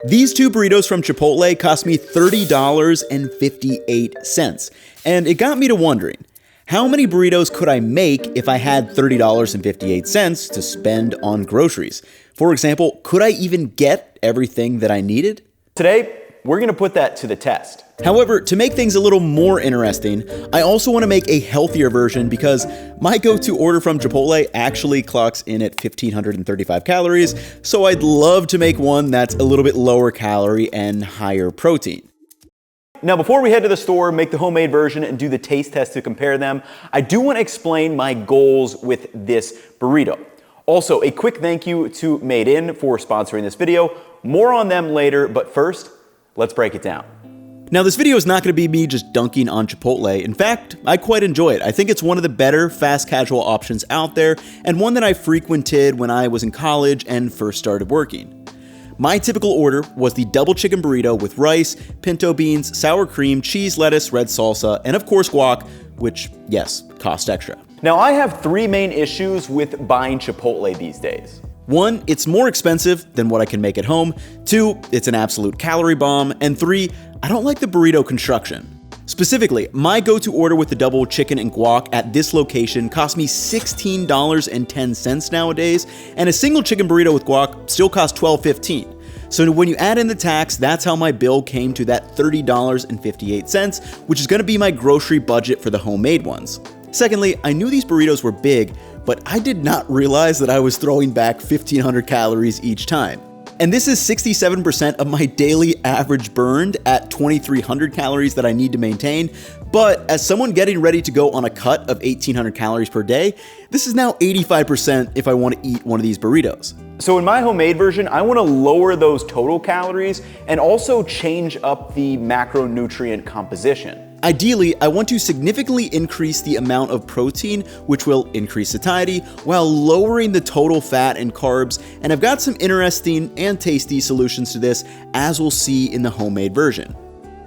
These two burritos from Chipotle cost me $30.58, and it got me to wondering, how many burritos could I make if I had $30.58 to spend on groceries? For example, could I even get everything that I needed? Today, we're gonna put that to the test. However, to make things a little more interesting, I also want to make a healthier version because my go-to order from Chipotle actually clocks in at 1,535 calories, so I'd love to make one that's a little bit lower calorie and higher protein. Now, before we head to the store, make the homemade version, and do the taste test to compare them, I do want to explain my goals with this burrito. Also, a quick thank you to Made In for sponsoring this video. More on them later, but first, let's break it down. Now, this video is not going to be me just dunking on Chipotle. In fact, I quite enjoy it. I think it's one of the better fast casual options out there, and one that I frequented when I was in college and first started working. My typical order was the double chicken burrito with rice, pinto beans, sour cream, cheese, lettuce, red salsa, and of course guac, which, yes, cost extra. Now, I have three main issues with buying Chipotle these days. 1, it's more expensive than what I can make at home. 2, it's an absolute calorie bomb. And 3, I don't like the burrito construction. Specifically, my go-to order with the double chicken and guac at this location cost me $16.10 nowadays, and a single chicken burrito with guac still costs $12.15. So when you add in the tax, that's how my bill came to that $30.58, which is gonna be my grocery budget for the homemade ones. Secondly, I knew these burritos were big, but I did not realize that I was throwing back 1,500 calories each time. And this is 67% of my daily average burned at 2,300 calories that I need to maintain. But as someone getting ready to go on a cut of 1,800 calories per day, this is now 85% if I want to eat one of these burritos. So in my homemade version, I want to lower those total calories and also change up the macronutrient composition. Ideally, I want to significantly increase the amount of protein, which will increase satiety, while lowering the total fat and carbs, and I've got some interesting and tasty solutions to this, as we'll see in the homemade version.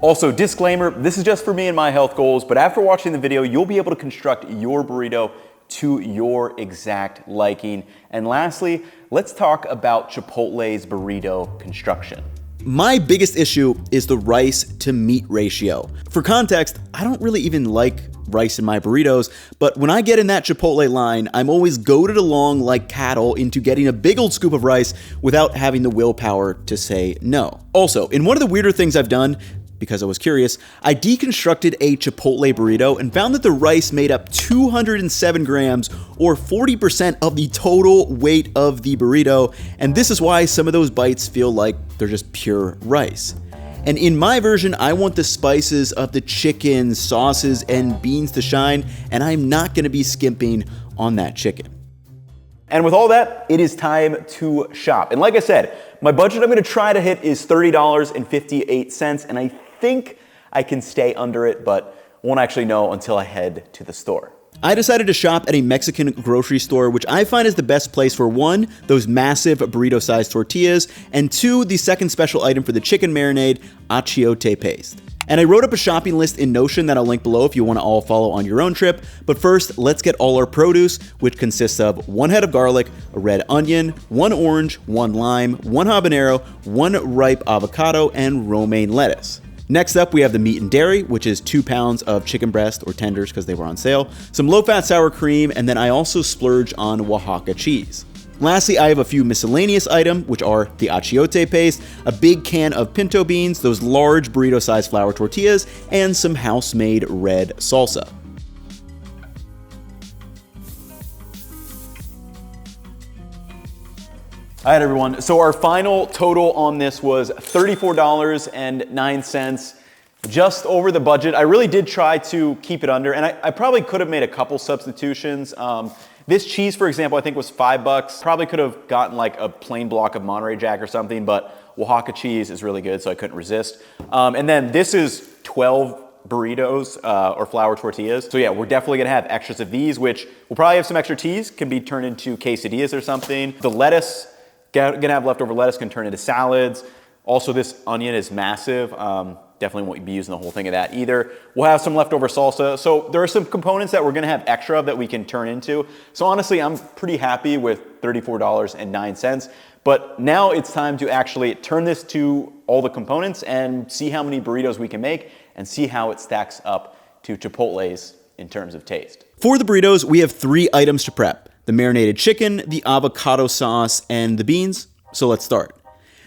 Also, disclaimer, this is just for me and my health goals, but after watching the video, you'll be able to construct your burrito to your exact liking. And lastly, let's talk about Chipotle's burrito construction. My biggest issue is the rice to meat ratio. For context, I don't really even like rice in my burritos, but when I get in that Chipotle line, I'm always goaded along like cattle into getting a big old scoop of rice without having the willpower to say no. Also, in one of the weirder things I've done, because I was curious, I deconstructed a Chipotle burrito and found that the rice made up 207 grams or 40% of the total weight of the burrito, and this is why some of those bites feel like they're just pure rice. And in my version, I want the spices of the chicken, sauces, and beans to shine, and I'm not gonna be skimping on that chicken. And with all that, it is time to shop. And like I said, my budget I'm gonna try to hit is $30.58, and I think I can stay under it, but won't actually know until I head to the store. I decided to shop at a Mexican grocery store, which I find is the best place for 1, those massive burrito-sized tortillas, and 2, the second special item for the chicken marinade, achiote paste. And I wrote up a shopping list in Notion that I'll link below if you want to all follow on your own trip. But first, let's get all our produce, which consists of 1 head of garlic, a red onion, 1 orange, 1 lime, 1 habanero, 1 ripe avocado, and romaine lettuce. Next up, we have the meat and dairy, which is 2 pounds of chicken breast or tenders because they were on sale, some low-fat sour cream, and then I also splurge on Oaxaca cheese. Lastly, I have a few miscellaneous items, which are the achiote paste, a big can of pinto beans, those large burrito-sized flour tortillas, and some house-made red salsa. All right, everyone. So our final total on this was $34.09, just over the budget. I really did try to keep it under, and I probably could have made a couple substitutions. This cheese, for example, I think was $5. Probably could have gotten like a plain block of Monterey Jack or something, but Oaxaca cheese is really good, so I couldn't resist. And then this is 12 burritos or flour tortillas. So yeah, we're definitely gonna have extras of these, which we'll probably have some extra cheese, can be turned into quesadillas or something. The lettuce, gonna have leftover lettuce, can turn into salads. Also, this onion is massive. Definitely won't be using the whole thing of that either. We'll have some leftover salsa. So there are some components that we're gonna have extra of that we can turn into. So honestly, I'm pretty happy with $34.09. But now it's time to actually turn this to all the components and see how many burritos we can make and see how it stacks up to Chipotle's in terms of taste. For the burritos, we have 3 items to prep: the marinated chicken, the avocado sauce, and the beans. So let's start.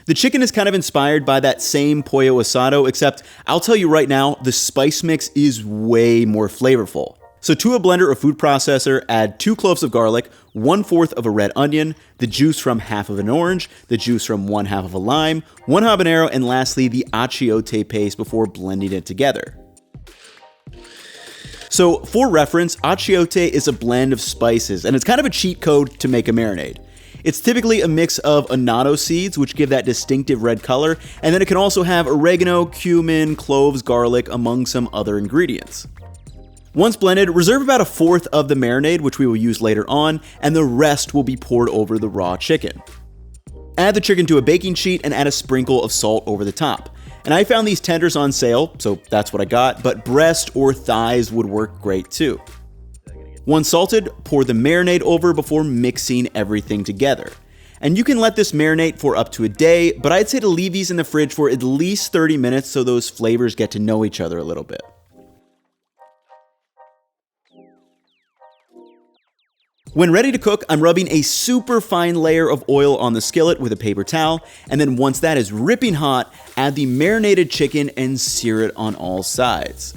The chicken is kind of inspired by that same Pollo Asado, except I'll tell you right now, the spice mix is way more flavorful. So to a blender or food processor, add 2 cloves of garlic, 1/4 of a red onion, the juice from half of an orange, the juice from 1/2 of a lime, 1 habanero, and lastly the achiote paste before blending it together. So for reference, achiote is a blend of spices, and it's kind of a cheat code to make a marinade. It's typically a mix of annatto seeds, which give that distinctive red color, and then it can also have oregano, cumin, cloves, garlic, among some other ingredients. Once blended, reserve about 1/4 of the marinade, which we will use later on, and the rest will be poured over the raw chicken. Add the chicken to a baking sheet and add a sprinkle of salt over the top. And I found these tenders on sale, so that's what I got, but breast or thighs would work great too. Once salted, pour the marinade over before mixing everything together. And you can let this marinate for up to a day, but I'd say to leave these in the fridge for at least 30 minutes so those flavors get to know each other a little bit. When ready to cook, I'm rubbing a super fine layer of oil on the skillet with a paper towel, and then once that is ripping hot, add the marinated chicken and sear it on all sides.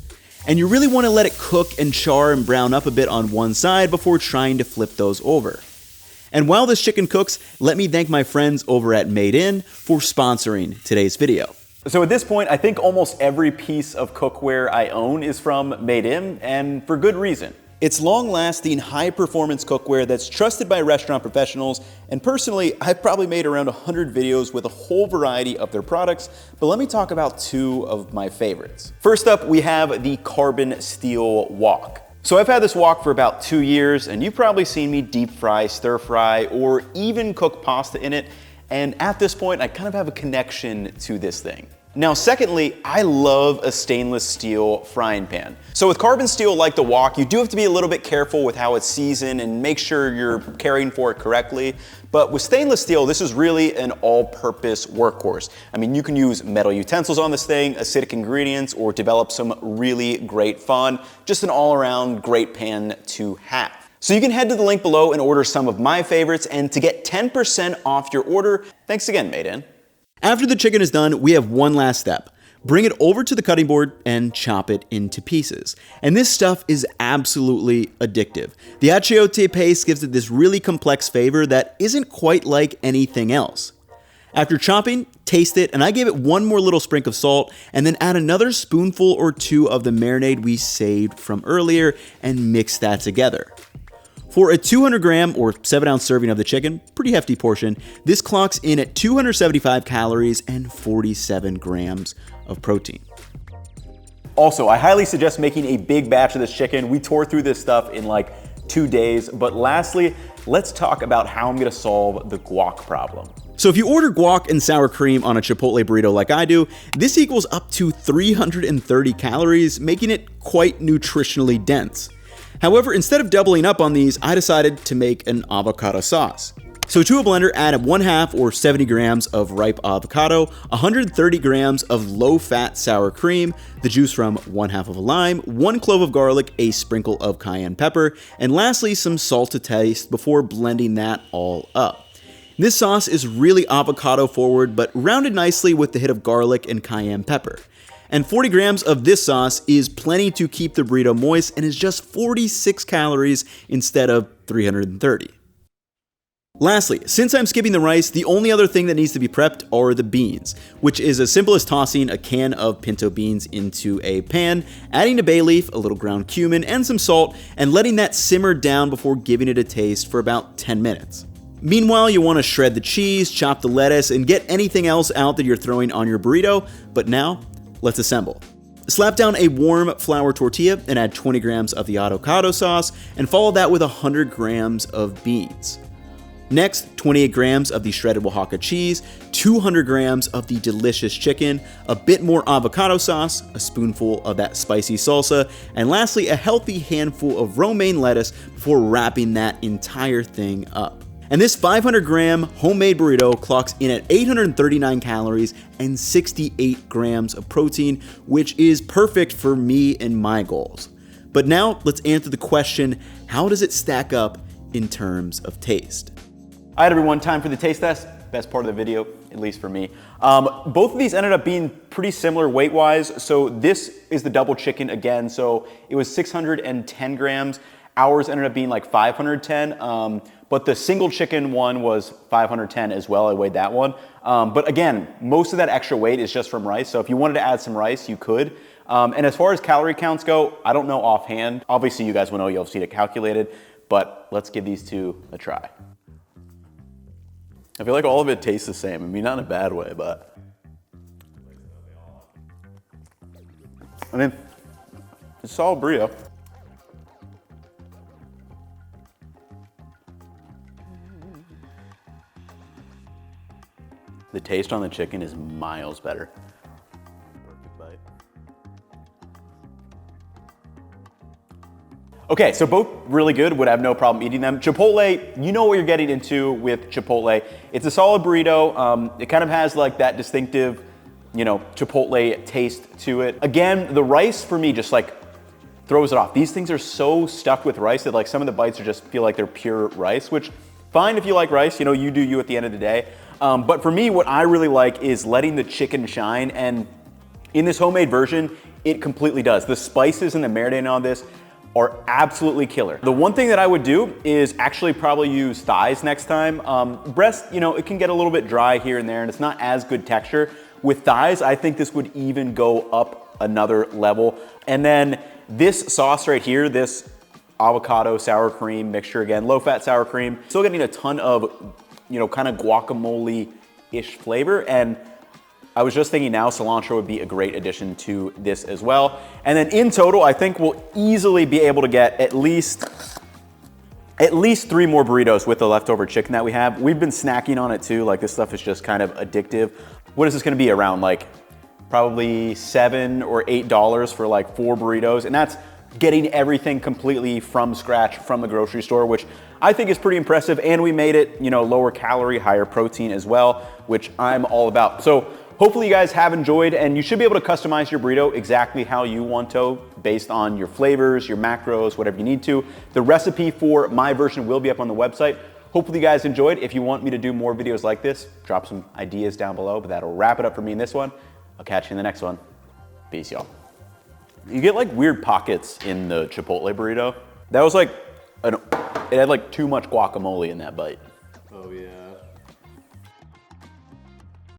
And you really want to let it cook and char and brown up a bit on one side before trying to flip those over. And while this chicken cooks, let me thank my friends over at Made In for sponsoring today's video. So at this point, I think almost every piece of cookware I own is from Made In, and for good reason. It's long-lasting, high-performance cookware that's trusted by restaurant professionals, and personally, I've probably made around 100 videos with a whole variety of their products, but let me talk about 2 of my favorites. First up, we have the carbon steel wok. So I've had this wok for about 2 years, and you've probably seen me deep fry, stir fry, or even cook pasta in it, and at this point, I kind of have a connection to this thing. Now, secondly, I love a stainless steel frying pan. So with carbon steel like the wok, you do have to be a little bit careful with how it's seasoned and make sure you're caring for it correctly. But with stainless steel, this is really an all-purpose workhorse. I mean, you can use metal utensils on this thing, acidic ingredients, or develop some really great fun. Just an all-around great pan to have. So you can head to the link below and order some of my favorites, and to get 10% off your order, thanks again, Made In. After the chicken is done, we have one last step. Bring it over to the cutting board and chop it into pieces. And this stuff is absolutely addictive. The achiote paste gives it this really complex flavor that isn't quite like anything else. After chopping, taste it, and I gave it one more little sprinkle of salt, and then add another spoonful or 2 of the marinade we saved from earlier and mix that together. For a 200 gram or 7-ounce serving of the chicken, pretty hefty portion, this clocks in at 275 calories and 47 grams of protein. Also, I highly suggest making a big batch of this chicken. We tore through this stuff in like 2 days. But lastly, let's talk about how I'm gonna solve the guac problem. So if you order guac and sour cream on a Chipotle burrito like I do, this equals up to 330 calories, making it quite nutritionally dense. However, instead of doubling up on these, I decided to make an avocado sauce. So to a blender, add 1/2 or 70 grams of ripe avocado, 130 grams of low-fat sour cream, the juice from 1/2 of a lime, 1 clove of garlic, a sprinkle of cayenne pepper, and lastly some salt to taste before blending that all up. This sauce is really avocado forward, but rounded nicely with the hit of garlic and cayenne pepper. And 40 grams of this sauce is plenty to keep the burrito moist and is just 46 calories instead of 330. Lastly, since I'm skipping the rice, the only other thing that needs to be prepped are the beans, which is as simple as tossing a can of pinto beans into a pan, adding a bay leaf, a little ground cumin, and some salt, and letting that simmer down before giving it a taste for about 10 minutes. Meanwhile, you want to shred the cheese, chop the lettuce, and get anything else out that you're throwing on your burrito, but now, let's assemble. Slap down a warm flour tortilla and add 20 grams of the avocado sauce and follow that with 100 grams of beans. Next, 28 grams of the shredded Oaxaca cheese, 200 grams of the delicious chicken, a bit more avocado sauce, a spoonful of that spicy salsa, and lastly, a healthy handful of romaine lettuce before wrapping that entire thing up. And this 500 gram homemade burrito clocks in at 839 calories and 68 grams of protein, which is perfect for me and my goals. But now let's answer the question, how does it stack up in terms of taste? All right, everyone, time for the taste test. Best part of the video, at least for me. Both of these ended up being pretty similar weight-wise. So this is the double chicken again. So it was 610 grams. Ours ended up being like 510. But the single chicken one was 510 as well. I weighed that one. But again, most of that extra weight is just from rice. So if you wanted to add some rice, you could. And as far as calorie counts go, I don't know offhand. Obviously, you guys will know, you'll see it calculated. But let's give these two a try. I feel like all of it tastes the same. I mean, not in a bad way, but. I mean, it's a solid burrito. The taste on the chicken is miles better. Perfect bite. Okay, so both really good, would have no problem eating them. Chipotle, you know what you're getting into with Chipotle. It's a solid burrito. It kind of has like that distinctive, you know, Chipotle taste to it. Again, the rice for me just like throws it off. These things are so stuffed with rice that like some of the bites are just feel like they're pure rice, which fine if you like rice, you know, you do you at the end of the day. But for me, what I really like is letting the chicken shine, and in this homemade version, it completely does. The spices and the marinade on this are absolutely killer. The one thing that I would do is actually probably use thighs next time. Breast, you know, it can get a little bit dry here and there, and it's not as good texture. With thighs, I think this would even go up another level. And then this sauce right here, this avocado sour cream mixture, again, low-fat sour cream, still getting a ton of, you know, kind of guacamole-ish flavor. And I was just thinking now cilantro would be a great addition to this as well. And then in total, I think we'll easily be able to get at least 3 more burritos with the leftover chicken that we have. We've been snacking on it too. Like this stuff is just kind of addictive. What is this gonna be around? Like probably $7 or $8 for like 4 burritos. And that's getting everything completely from scratch from the grocery store, which I think is pretty impressive. And we made it, you know, lower calorie, higher protein as well, which I'm all about. So hopefully you guys have enjoyed, and you should be able to customize your burrito exactly how you want to based on your flavors, your macros, whatever you need to. The recipe for my version will be up on the website. Hopefully you guys enjoyed. If you want me to do more videos like this, drop some ideas down below, but that'll wrap it up for me in this one. I'll catch you in the next one. Peace, y'all. You get like weird pockets in the Chipotle burrito. That was like, it had like too much guacamole in that bite. Oh yeah.